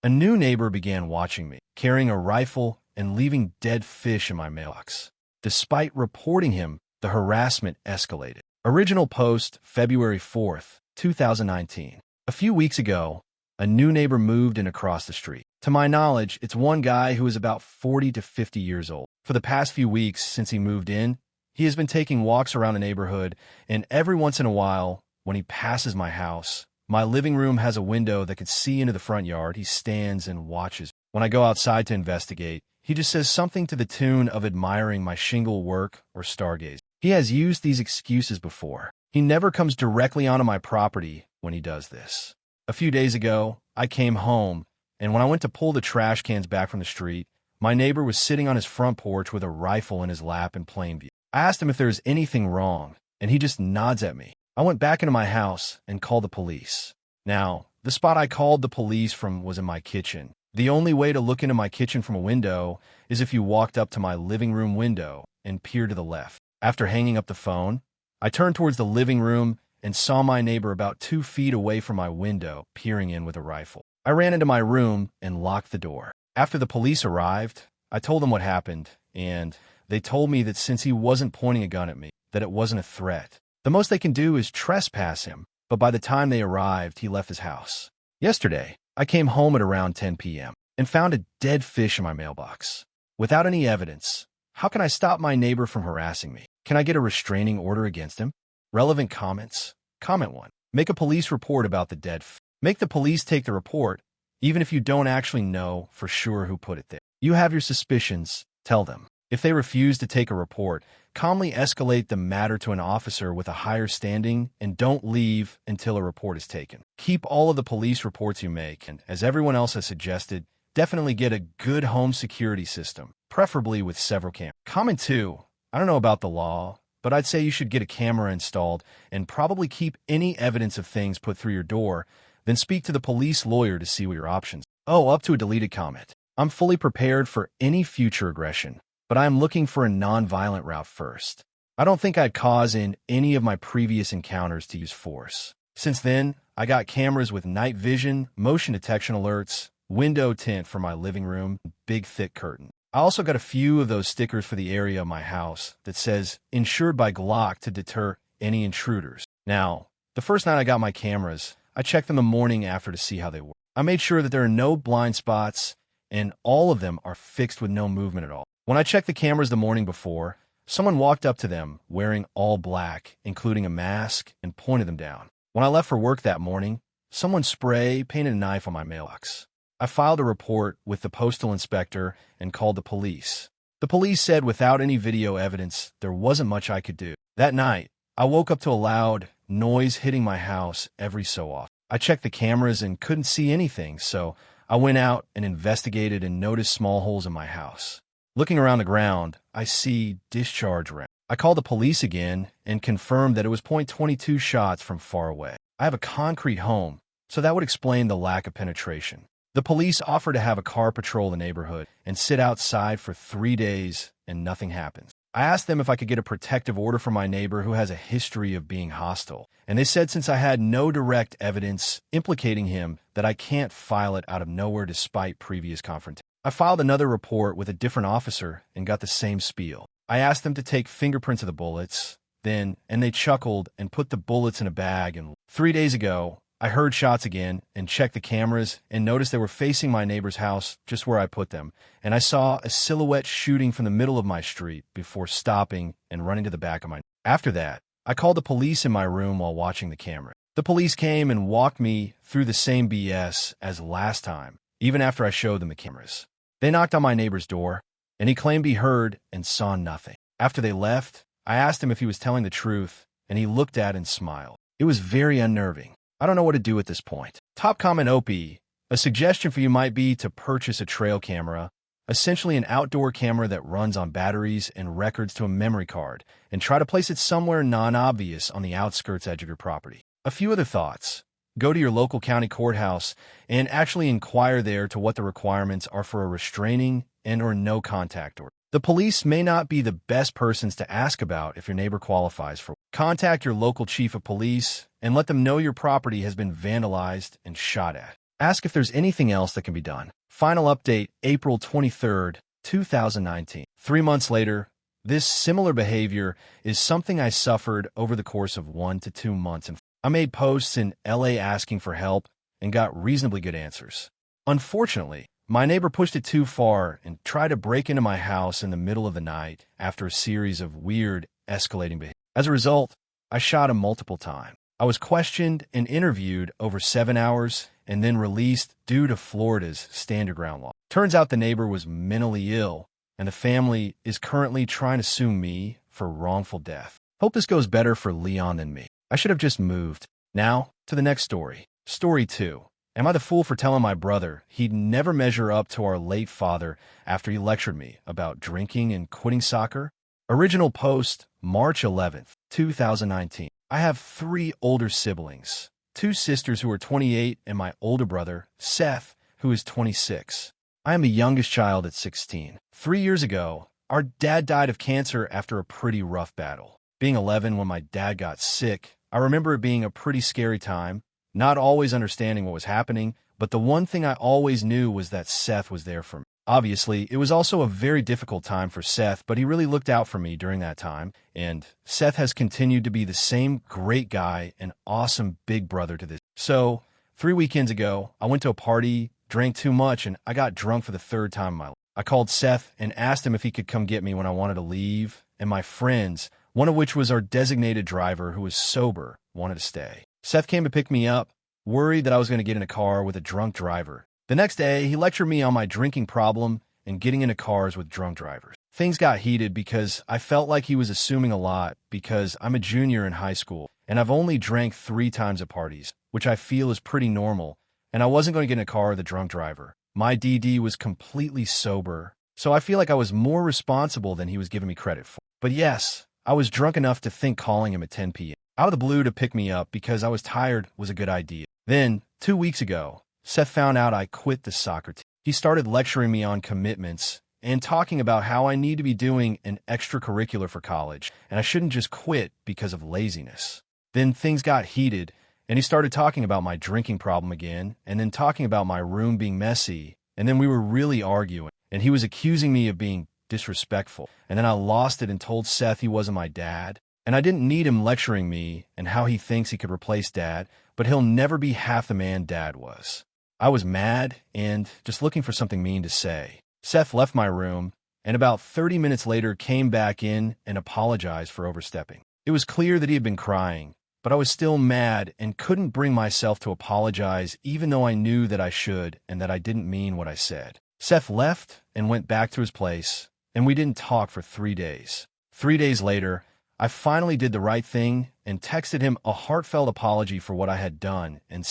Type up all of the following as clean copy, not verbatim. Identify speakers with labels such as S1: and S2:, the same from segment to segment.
S1: A new neighbor began watching me, carrying a rifle and leaving dead fish in my mailbox. Despite reporting him, the harassment escalated. Original post, February 4th, 2019. A few weeks ago, a new neighbor moved in across the street. To my knowledge, it's one guy who is about 40 to 50 years old. For the past few weeks since he moved in, he has been taking walks around the neighborhood, and every once in a while, when he passes my house, my living room has a window that could see into the front yard. He stands and watches. When I go outside to investigate, he just says something to the tune of admiring my shingle work or stargaze. He has used these excuses before. He never comes directly onto my property when he does this. A few days ago, I came home, and when I went to pull the trash cans back from the street, my neighbor was sitting on his front porch with a rifle in his lap in plain view. I asked him if there was anything wrong, and he just nods at me. I went back into my house and called the police. Now, the spot I called the police from was in my kitchen. The only way to look into my kitchen from a window is if you walked up to my living room window and peered to the left. After hanging up the phone, I turned towards the living room and saw my neighbor about 2 feet away from my window, peering in with a rifle. I ran into my room and locked the door. After the police arrived, I told them what happened, and they told me that since he wasn't pointing a gun at me, that it wasn't a threat. The most they can do is trespass him, but by the time they arrived, he left his house. Yesterday, I came home at around 10 p.m. and found a dead fish in my mailbox. Without any evidence, how can I stop my neighbor from harassing me? Can I get a restraining order against him? Relevant comments. Comment 1. Make a police report about the dead fish. Make the police take the report, even if you don't actually know for sure who put it there. You have your suspicions, tell them. If they refuse to take a report, calmly escalate the matter to an officer with a higher standing and don't leave until a report is taken. Keep all of the police reports you make, and as everyone else has suggested, definitely get a good home security system, preferably with several cameras. Comment 2. I don't know about the law, but I'd say you should get a camera installed and probably keep any evidence of things put through your door, then speak to the police lawyer to see what your options are. Oh, up to a deleted comment. I'm fully prepared for any future aggression, but I am looking for a non-violent route first. I don't think I'd cause in any of my previous encounters to use force. Since then, I got cameras with night vision, motion detection alerts, window tint for my living room, big thick curtain. I also got a few of those stickers for the area of my house that says, insured by Glock to deter any intruders. Now, the first night I got my cameras, I checked them the morning after to see how they work. I made sure that there are no blind spots, and all of them are fixed with no movement at all. When I checked the cameras the morning before, someone walked up to them wearing all black, including a mask, and pointed them down. When I left for work that morning, someone spray painted a knife on my mailbox. I filed a report with the postal inspector and called the police. The police said without any video evidence, there wasn't much I could do. That night, I woke up to a loud noise hitting my house every so often. I checked the cameras and couldn't see anything, so I went out and investigated and noticed small holes in my house. Looking around the ground, I see discharge rounds. I called the police again and confirmed that it was .22 shots from far away. I have a concrete home, so that would explain the lack of penetration. The police offered to have a car patrol the neighborhood and sit outside for 3 days, and nothing happens. I asked them if I could get a protective order from my neighbor who has a history of being hostile, and they said since I had no direct evidence implicating him that I can't file it out of nowhere despite previous confrontation. I filed another report with a different officer and got the same spiel. I asked them to take fingerprints of the bullets, and they chuckled and put the bullets in a bag. And 3 days ago, I heard shots again and checked the cameras and noticed they were facing my neighbor's house just where I put them, and I saw a silhouette shooting from the middle of my street before stopping and running to the back of my. After that, I called the police in my room while watching the camera. The police came and walked me through the same BS as last time, even after I showed them the cameras. They knocked on my neighbor's door, and he claimed he heard and saw nothing. After they left, I asked him if he was telling the truth, and he looked at and smiled. It was very unnerving. I don't know what to do at this point. Top comment OP. A suggestion for you might be to purchase a trail camera, essentially an outdoor camera that runs on batteries and records to a memory card, and try to place it somewhere non-obvious on the outskirts edge of your property. A few other thoughts. Go to your local county courthouse and actually inquire there to what the requirements are for a restraining and/or no contact order. The police may not be the best persons to ask about if your neighbor qualifies for. Contact your local chief of police and let them know your property has been vandalized and shot at. Ask if there's anything else that can be done. Final update, April 23rd, 2019. 3 months later, this similar behavior is something I suffered over the course of 1 to 2 months. And I made posts in LA asking for help and got reasonably good answers. Unfortunately, my neighbor pushed it too far and tried to break into my house in the middle of the night after a series of weird, escalating behavior. As a result, I shot him multiple times. I was questioned and interviewed over 7 hours and then released due to Florida's standard ground law. Turns out the neighbor was mentally ill, and the family is currently trying to sue me for wrongful death. Hope this goes better for Leon than me. I should have just moved. Now, to the next story. Story 2. Am I the fool for telling my brother he'd never measure up to our late father after he lectured me about drinking and quitting soccer? Original post, March 11th, 2019. I have 3 older siblings, 2 sisters who are 28 and my older brother, Seth, who is 26. I am the youngest child at 16. 3 years ago, our dad died of cancer after a pretty rough battle. Being 11 when my dad got sick, I remember it being a pretty scary time, not always understanding what was happening, but the one thing I always knew was that Seth was there for me. Obviously, it was also a very difficult time for Seth, but he really looked out for me during that time, and Seth has continued to be the same great guy and awesome big brother to this. So, 3 weekends ago, I went to a party, drank too much, and I got drunk for the 3rd time in my life. I called Seth and asked him if he could come get me when I wanted to leave, and my friends, one of which was our designated driver who was sober, wanted to stay. Seth came to pick me up, worried that I was going to get in a car with a drunk driver. The next day, he lectured me on my drinking problem and getting into cars with drunk drivers. Things got heated because I felt like he was assuming a lot because I'm a junior in high school, and I've only drank 3 times at parties, which I feel is pretty normal, and I wasn't going to get in a car with a drunk driver. My DD was completely sober, so I feel like I was more responsible than he was giving me credit for. But yes, I was drunk enough to think calling him at 10 p.m. out of the blue to pick me up because I was tired was a good idea. Then, 2 weeks ago, Seth found out I quit the soccer team. He started lecturing me on commitments and talking about how I need to be doing an extracurricular for college, and I shouldn't just quit because of laziness. Then things got heated, and he started talking about my drinking problem again, and then talking about my room being messy, and then we were really arguing, and he was accusing me of being disrespectful, and then I lost it and told Seth he wasn't my dad, and I didn't need him lecturing me and how he thinks he could replace Dad, but he'll never be half the man Dad was. I was mad and just looking for something mean to say. Seth left my room, and about 30 minutes later came back in and apologized for overstepping. It was clear that he had been crying, but I was still mad and couldn't bring myself to apologize even though I knew that I should and that I didn't mean what I said. Seth left and went back to his place, and we didn't talk for 3 days. 3 days later, I finally did the right thing and texted him a heartfelt apology for what I had done and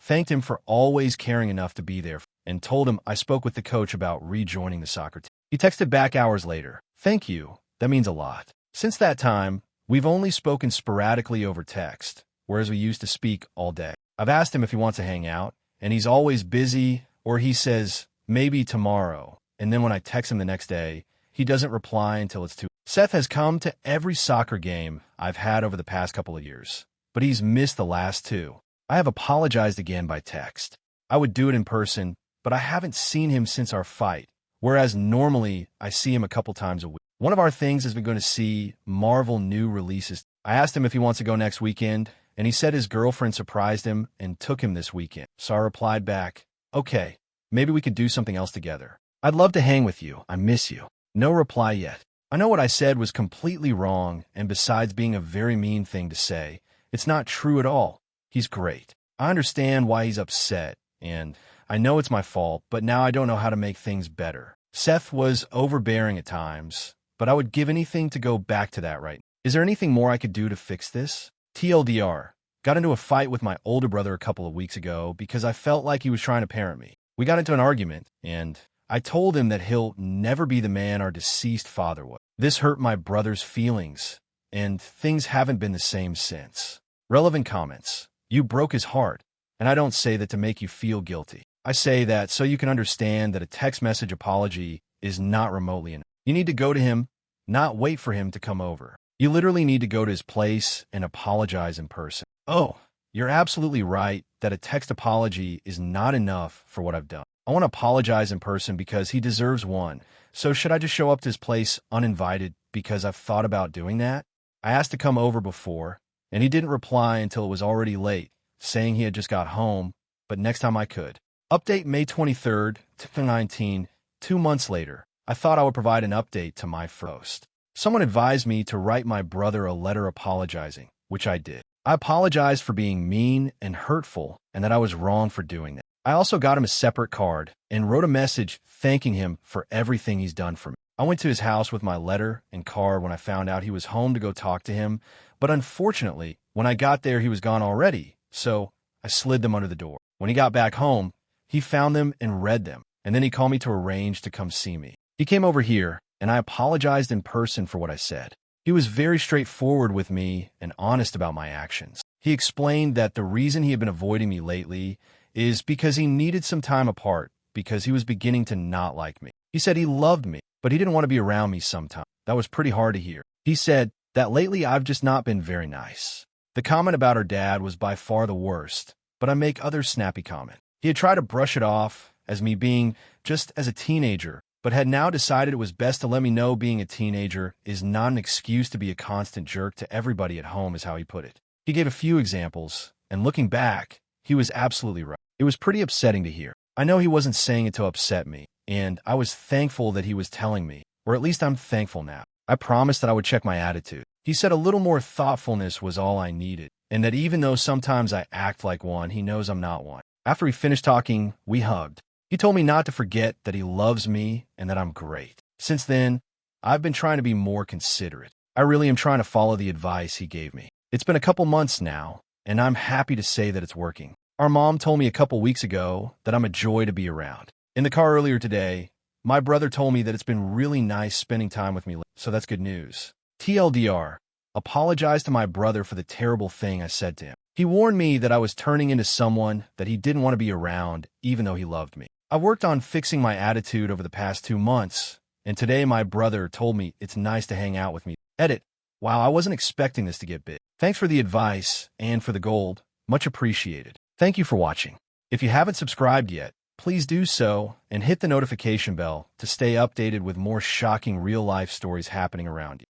S1: thanked him for always caring enough to be there, and told him I spoke with the coach about rejoining the soccer team. He texted back hours later, "Thank you, that means a lot." Since that time, we've only spoken sporadically over text, whereas we used to speak all day. I've asked him if he wants to hang out, and he's always busy, or he says, maybe tomorrow, and then when I text him the next day, he doesn't reply until it's too late. Seth has come to every soccer game I've had over the past couple of years, but he's missed the last 2. I have apologized again by text. I would do it in person, but I haven't seen him since our fight, whereas normally I see him a couple times a week. One of our things has been going to see Marvel new releases. I asked him if he wants to go next weekend, and he said his girlfriend surprised him and took him this weekend. So I replied back, "Okay, maybe we could do something else together. I'd love to hang with you. I miss you." No reply yet. I know what I said was completely wrong, and besides being a very mean thing to say, it's not true at all. He's great. I understand why he's upset, and I know it's my fault, but now I don't know how to make things better. Seth was overbearing at times, but I would give anything to go back to that right now. Is there anything more I could do to fix this? TLDR. Got into a fight with my older brother a couple of weeks ago because I felt like he was trying to parent me. We got into an argument, and I told him that he'll never be the man our deceased father was. This hurt my brother's feelings, and things haven't been the same since. Relevant comments. You broke his heart, and I don't say that to make you feel guilty. I say that so you can understand that a text message apology is not remotely enough. You need to go to him, not wait for him to come over. You literally need to go to his place and apologize in person. Oh, You're absolutely right that a text apology is not enough for what I've done. I want to apologize in person because he deserves one. So should I just show up to his place uninvited because I've thought about doing that? I asked to come over before, and he didn't reply until it was already late, saying he had just got home, but next time I could. Update May 23rd, 2019, 2 months later. I thought I would provide an update to my post. Someone advised me to write my brother a letter apologizing, which I did. I apologized for being mean and hurtful and that I was wrong for doing that. I also got him a separate card and wrote a message thanking him for everything he's done for me. I went to his house with my letter and card when I found out he was home to go talk to him, but unfortunately, when I got there, he was gone already, so I slid them under the door. When he got back home, he found them and read them, and then he called me to arrange to come see me. He came over here, and I apologized in person for what I said. He was very straightforward with me and honest about my actions. He explained that the reason he had been avoiding me lately is because he needed some time apart because he was beginning to not like me. He said he loved me, but he didn't want to be around me sometimes. That was pretty hard to hear. He said that lately I've just not been very nice. The comment about her dad was by far the worst, but I make other snappy comments. He had tried to brush it off as me being just as a teenager, but had now decided it was best to let me know being a teenager is not an excuse to be a constant jerk to everybody at home, is how he put it. He gave a few examples, and looking back, he was absolutely right. It was pretty upsetting to hear. I know he wasn't saying it to upset me, and I was thankful that he was telling me, or at least I'm thankful now. I promised that I would check my attitude. He said a little more thoughtfulness was all I needed, and that even though sometimes I act like one, he knows I'm not one. After we finished talking, we hugged. He told me not to forget that he loves me and that I'm great. Since then, I've been trying to be more considerate. I really am trying to follow the advice he gave me. It's been a couple months now, and I'm happy to say that it's working. Our mom told me a couple weeks ago that I'm a joy to be around. In the car earlier today, my brother told me that it's been really nice spending time with me, so that's good news. TLDR, apologize to my brother for the terrible thing I said to him. He warned me that I was turning into someone that he didn't want to be around, even though he loved me. I've worked on fixing my attitude over the past 2 months, and today my brother told me it's nice to hang out with me. Edit. Wow, I wasn't expecting this to get big. Thanks for the advice and for the gold. Much appreciated. Thank you for watching. If you haven't subscribed yet, please do so and hit the notification bell to stay updated with more shocking real-life stories happening around you.